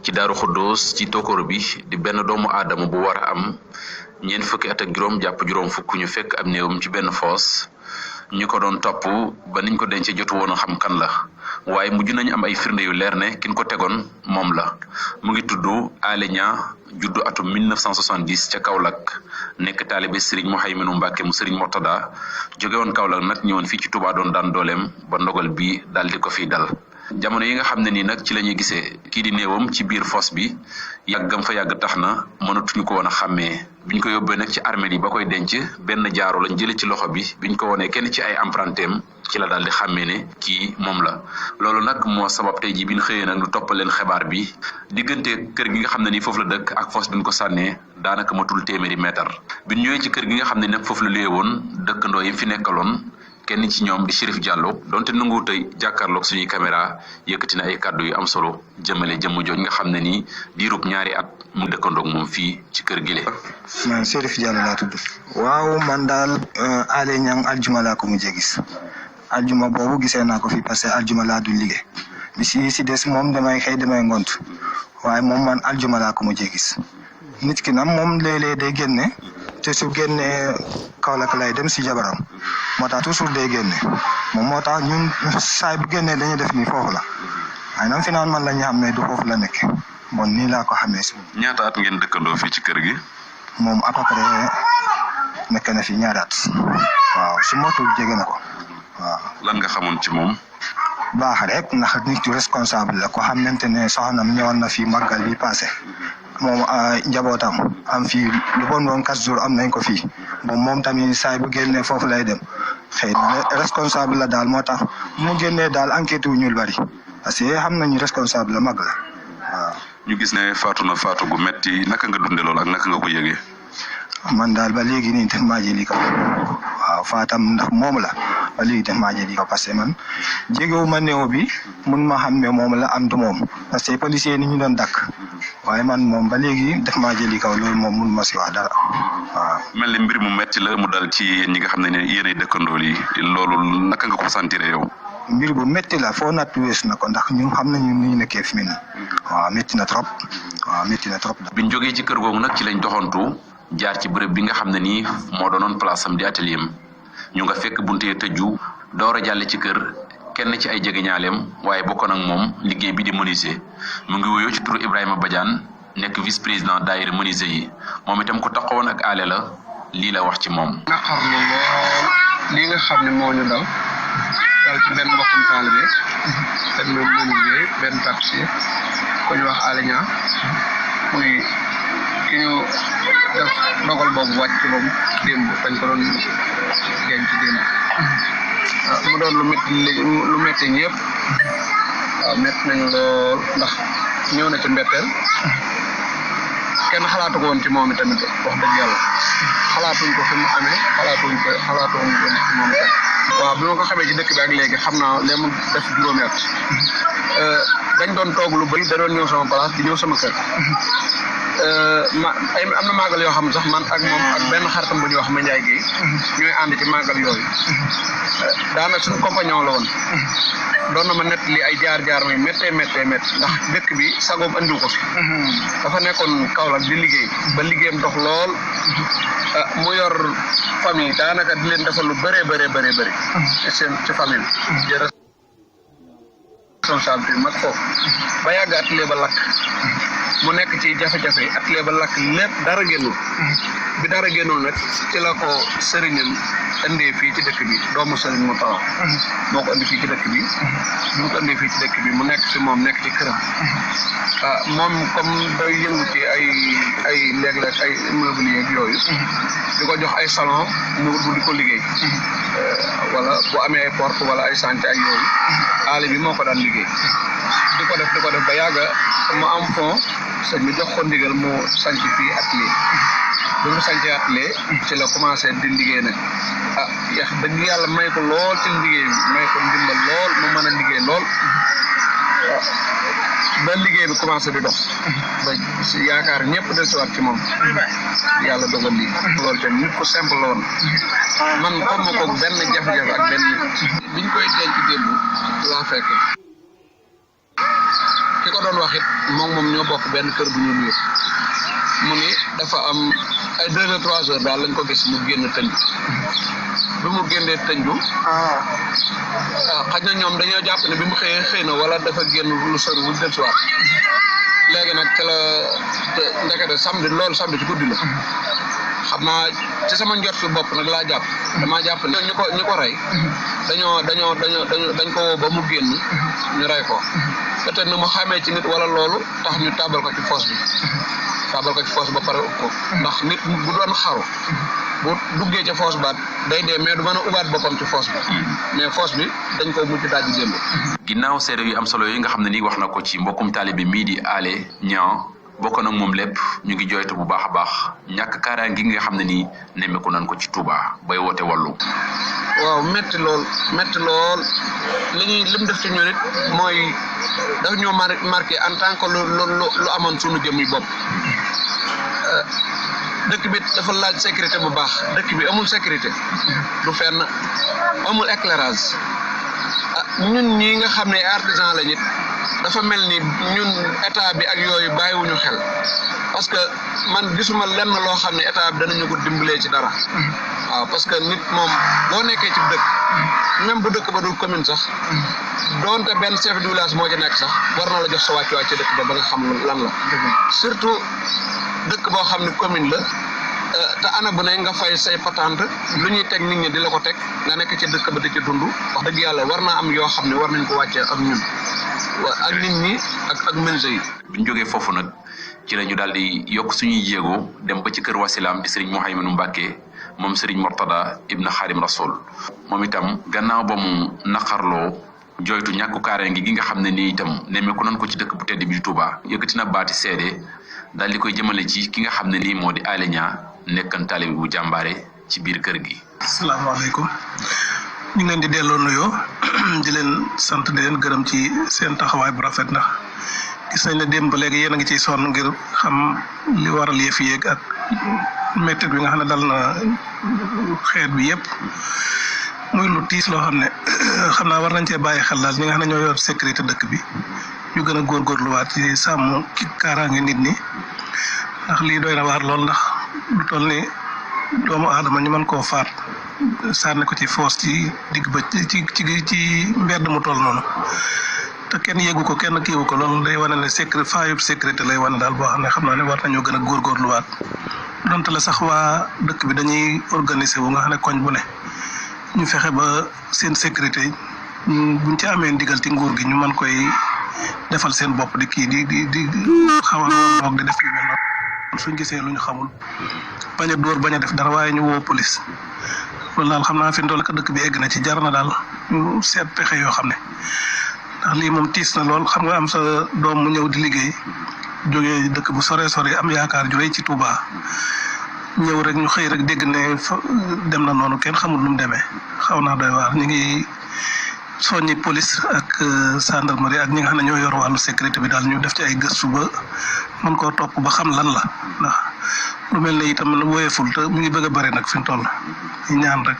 ci Daaru Xuddoos ci Tokor bi di benn doomu aadama bu war a am ñeent fukki at ak juróom jàpp juróom fukk ñu fekk ab néewam ci benn foos ñu ko doon topp ba niñ ko dencee jotu woon a xam kan la waaye mujj nañu am ay firnde yu leer ne kin ko tegoon moom la mu ngi tudd Alé Niang juddu atum 1970 ca Kaolack nekk taalibe Serigne Mouhaïminou Mbacké mu Serigne Mortada jóge woon Kaolack nag ñëwoon fii ci Touba doon daan dooleem ba ndogal bi daal di ko fiy dal jamono yi nga xam ne nii nag ci la ñuy gisee kii di néewam ci biir fosse bi yàggam fa yàgg tax na mënatuñu ko woon a xàmmee biñ ko yóbbee nag ci armée yi ba koy denc benn jaaro lañ jëlee ci loxo bi biñ ko wonee kenn ci ay empreinteem ci la daal di xàmmee ne kii moom la loolu nag moo sabab tey ji bi ñu xëyee nag ñu toppal leen xibaar bi diggante kër gi nga xam ne nii foofu la dëkk ak fosse bi ñu ko sànnee daanaka matul téeméeri mètre bi ñu ñëwee ci kër gi nga xam ne nag foofu la luyee woon dëkkandoo yi fi nekkaloon kenn ci ñoom di Chérif Diallo donte nangu tey jàkkaarloog suñuy caméra yëkkati na ay kàddu yu am solo jëmale jëmm jooj nga xam ne nii diirub ñaari at mu dëkkandoog moom fii ci kër gi le. man Chérif Diallo laa tudd. waaw man daal Alé Niang aljuma laa ko mujjee gis aljuma boobu gisee naa ko fi parce que aljuma laa du liggéey bi si des moom damay xëy damay ngont waaye moom man aljuma laa ko mujjee gis nit ki nag moom léeg-léeg day génne te su génnee Kaolack lay dem si jabaram moo tax toujours day génne moom moo tax ñun saay bu génnee dañuy def ni foofu la waaye nag fi naan man la ñu xam ne du foofu la nekk bon nii laa ko xamee si. ñaata at ngeen dëkkandoo fii ci kër gi. moom à peu près nekk na fi ñaari at waaw su motul jege na ko waaw. lan nga xamoon ci moom. baax rek ndax nit ku responsable la ko xamante ne soxnam ñëwoon na fi màggal bi passé moom njabootam am fii lu bon woon 4 jours am nañ ko fii moom tamit saay bu génnee foofu lay dem xëy na responsable la daal moo tax mu génnee daal enquête wu ñu bari parce que xam nañu responsable la mag la waaw. ñu gis ne faatu na faatu gu metti naka nga dunde loolu ak naka nga ko yëgee. man daal ba léegi nii def maa jëli kaw waaw faatam ndax moom la ba léegi def maa jëli kaw parce que man jegewuma néew bi mun ma xam ne moom la am du moom parce que policier ni ñu doon dakk waaye man moom ba léegi def maa jëli kaw loolu moom mun ma si wax dara waaw. mel ni mbir mu metti la mu dal ci yéen ñi nga xam ne yéenay dëkkandoo yi loolu naka nga ko sentir yow. mbir bu métti la foo natt weesu na ko ndax ñun xam nañu ni ñu nekkee fi mu ne nii waaw métti na trop waaw métti na trop. biñ jógee ci kër googu nag ci lañ doxantu jaar ci bërëb bi nga xam ne nii moo doonoon place am di atelier am ñu nga fekk bunte yi tëju door a jàll ci kër kenn ci ay jegeñaaleem waaye bokkoon ak moom liggéey bi di menuisier mu ngi wuyoo ci turu Ibrahima Badiane nekk vice président daayira menuisier yi moom itam ko taxawoon ak Alé la lii la wax ci moom. naqarlu lool lii nga xam ne moo ñu dal ci benn mbokkum taalibe benn menuisier benn tapissier ko ñu wax Alé Niang muy ki ñu def dogal boobu wàcc ci moom démb dañ ko doon denc démb mu doon lu métti ñëpp waaw métti nañu lool ndax ñëw na ci mbetteel kenn xalaatu ko woon ci moom itamit wax dëgg yàlla xalaatuñ ko fi mu amee xalaatuñ ko ci moom itam waaw bi ma ko xamee ci dëkk bi ak léegi xam naa lee mu def juróomi at dañ doon toog lu bëri da doon ñëw sama place di ñëw sama kër am na màggal yoo xam ne sax man ak moom ak benn xaritam bu ñuy wax Mandiaye Guèye ñooy ànd ci màggal yooyu daanaka suñu compagnon la woon doon na ma nett li ay jaar-jaar mi méttee ndax dëkk bi sagoom andiw ko fi dafa nekkoon Kaolack di liggéey ba liggéeyam dox lool mu yor famille daanaka di leen defal lu bëree seen ci famille bi responsabilité mag foofu ba yàgg atelier ba lakk mu nekk ci jafe-jafe atelier ba lakk lépp dara génnul bi dara génnul nag ci la ko sëriñam indee fii ci dëkk bi doomu sëriñ mu taw moo ko indi fii ci dëkk bi mu ko indee fii ci dëkk bi mu nekk ci moom nekk ci këram moom comme day yëngu ci ay léeg-léeg ay immobilier ak yooyu di ko jox ay salon mu di ko liggéey wala bu amee ay porte wala ay chantier ay yooyu Alé bi moo ko daan liggéey di ko def ba yàgga mu am fond sëñ bi jox ko ndigal mu sanc fii atelier bi mu sancee atelier ci la commencé di liggéey nag yax dëgg yàlla may ko lool ci liggéey bi may ko ndimbal lool mu mën a liggéey lool ba liggéey bi commencé di dox ba si yaakaar ñëpp del siwaat ci moom yàlla dogal lii loolu tamit nit ku simple la woon man comme ma ko benn jafe-jafe ak benn nit biñ koy denc démb laa fekke ki ko doon wax it moom ñoo bokk benn kër bu ñu nuyu mu ni dafa am ay 2 heures 3 heures daal lañ ko gis mu génn tënju bi mu génnee tënju xaj na ñoom dañoo jàpp ne bi mu xëy na wala dafa génn lu sori wu del soir léegi nag ca la ndekete samedi ci guddi la xam naa ci sama njort fi bopp nag laa jàpp damaa jàpp ne ñu ko rey dañ ko woo ba mu génn ñu rey ko peut-être na mu xamee ci nit wala loolu tax ñu tàbbal ko ci fosse bi ba pare ub ko ndax nit bu doon xaru bu duggee ca fosse baat day dee mais du mën a ubaat boppam ci fosse bi mais fosse bi dañ ko mujj daaj démb. ginnaaw seede yu am solo yi nga xam ne nii wax na ko ci mbokkum taalibe mii di Alé Niang bokk nag moom lépp ñu ngi jooytu bu baax a baax ñàkk kaaraange gi nga xam ne nii nemmeeku nañ ko ci Touba bay woote wàllu. waaw metti lool li mu def ci ñun it mooy daf ñoo marqué en tant que lu amoon suñu jëmmi bopp. dëkk bi dafa laaj sécurité bu baax dëkk bi amul sécurité du fenn amul éclairage ñun ñi nga xam ne artisan la nit dafa mel ni ñun état bi ak yooyu bàyyiwuñu xel parce que man gisuma lenn loo xam ne état bi danañu ko dimbalee ci dara waaw parce que nit moom boo nekkee ci dëkk même bu dëkk ba dul commune sax doonte benn chef de village moo ci nekk sax war na la jox sa wàccuwaay ci dëkk ba nga xam lan la surtout dëkk boo xam ne commune la te ana bu ne nga fay say patente lu ñuy teg nit ñi di la ko teg nga nekk ci dëkk ba di ci dund wax dëgg yàlla war naa am yoo xam ne war nañ ko wàccee ak ñun ak nit ñi ak menuisier yi. bi ñu jógee foofu nag ci la ñu daal di yokk suñuy jéego dem ba ci kër wasilaam di Serigne Mouhaïminou Mbacké moom Serigne Mortada Ibn Khadim Rasoul moom itam gannaaw ba mu naqarloo joytu ñàkku kaaraange gi nga xam ne nii itam nemmeeku nañ ko ci dëkk bu tedd bi di Touba yëkkati na baati seede daal di koy jëmale ci ki nga xam ne nii moo di Alé Niang nekkan taalibe bu jàmbaare ci biir kër gi. asalaamaaleykum ñu ngi leen di delloo nuyoo di leen sant di leen gërëm ci seen taxawaay bu rafet ndax gis nañ ne démb ba léegi yéen a ngi ciy sonn ngir xam li waral yëf yéeg ak métti bi nga xam ne dal na xeet bi yëpp muy lu tiis loo xam ne xam naa war nañ cee bàyyi xel daal ñi nga xam ne ñoo yor sécurité dëkk bi ñu gën a góorgóorluwaat ci sàmm ki kaaraange nit ñi ndax lii doy na waar lool ndax lu toll ni doomu aadama ñu mën koo faat sànni ko ci foos ci digg ba ci mbedd mu toll noonu te kenn yeggu ko kenn kiiwu ko loolu day wane ne sécurité lay wane daal boo xam ne xam naa ne war nañoo gën a góorgóorluwaat donte la sax waa dëkk bi dañuy organiser wu nga xam ne koñ bu ne ñu fexe ba seen sécurité buñ ci amee ndigal ci nguur gi ñu mën koy defal seen bopp di kii di xawal woon di def yu mel noonu suñ gisee lu ñu xamul bañ a dóor bañ a def dara waaye ñu woo police loolu daal xam naa fi ndool ka dëkk bi egg na ci jar na daal ñu seet pexe yoo xam ne ndax lii moom tiis na lool xam nga am sa doom mu ñëw di liggéey jógee dëkk bu sore am yaakaar ju rëy ci Touba ñëw rek ñu xëy rek dégg ne dem na noonu kenn xamul lu mu demee xaw naa doy waar ñu ngi soññi police ak gendarmerie ak ñi nga xam ne ñoo yor wàllu sécurité bi daal ñu def ci ay gëstu ba mën koo topp ba xam lan la ndax lu mel ne itam woyeful te mu ngi bëgg a bëri nag fi mu toll ñu ñaan rek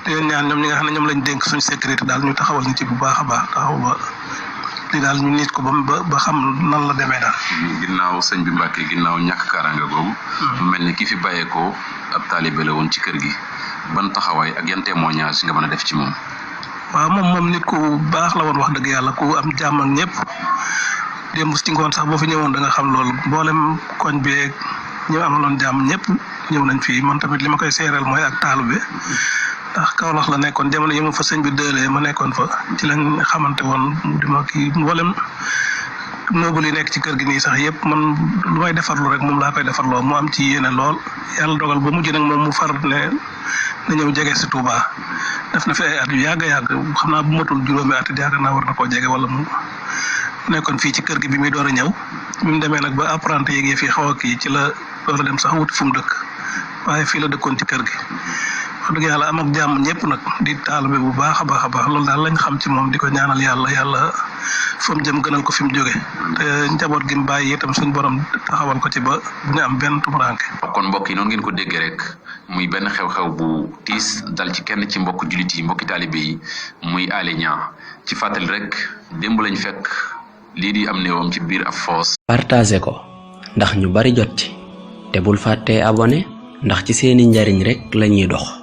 di leen ñaan ñoom ñi nga xam ne ñoom lañ dénk suñ sécurité daal ñu taxawal ñu ci bu baax a baax taxaw ba li daal ñu nit ko ba xam nan la demee daal. ginnaaw sëñ bi Mbàkke ginnaaw ñàkk kaaraange googu. mu mel ni ki fi bàyyeekoo ab taalibe la woon ci kër gi ban taxawaay ak yan témoignage nga mën a def ci moom. waaw moom nit ku baax la woon wax dëgg yàlla ku am jàmm ak ñëpp démb ci ngoon sax boo fi ñëwoon da nga xam loolu mboolem koñ bi ñu amaloon jàmm ñëpp ñëw nañ fii man tamit li ma koy seereel mooy ak taalu bi ndax Kaolack la nekkoon jamono yi ma fa sëñ bi dëlee ma nekkoon fa ci lañ xamante woon di ma kii mboolem noobul yi nekk ci kër gi nii sax yëpp man lu may defarlu rek moom laa koy defarloo mu am ci yéene lool yàlla dogal ba mujj nag moom mu far ne na ñëw jege si Touba def na fi ay at yu yàgg xam naa bu matul juróomi at yaakaar naa war na koo jege wala mu nekkoon fii ci kër gi bi muy door a ñëw bi mu demee nag ba apprenti yeegee fii xaw a kii ci la door a dem sax wuti fu mu dëkk waaye fii la dëkkoon ci kër gi wax dëgg yàlla am ak jàmm ñëpp nag di taalibe bu baax a baax loolu daal lañ xam ci moom di ko ñaanal yàlla fa mu jëm gënal ko fi mu jóge te njaboot gi mu bàyyi itam suñ borom taxawal ko ci ba bu ñu am benn tumuranke. kon mbokk yi noonu ngeen ko déggee rek muy benn xew-xew bu tiis dal ci kenn ci mbokk jullit yi mbokki taalibe yi muy Alé Niang ci fàttali rek démb lañ fekk lii di am néewam ci biir ab foos. partagé ko ndax ñu bari jot ci te bul fàttee abonné ndax ci seeni njariñ rek lañuy dox.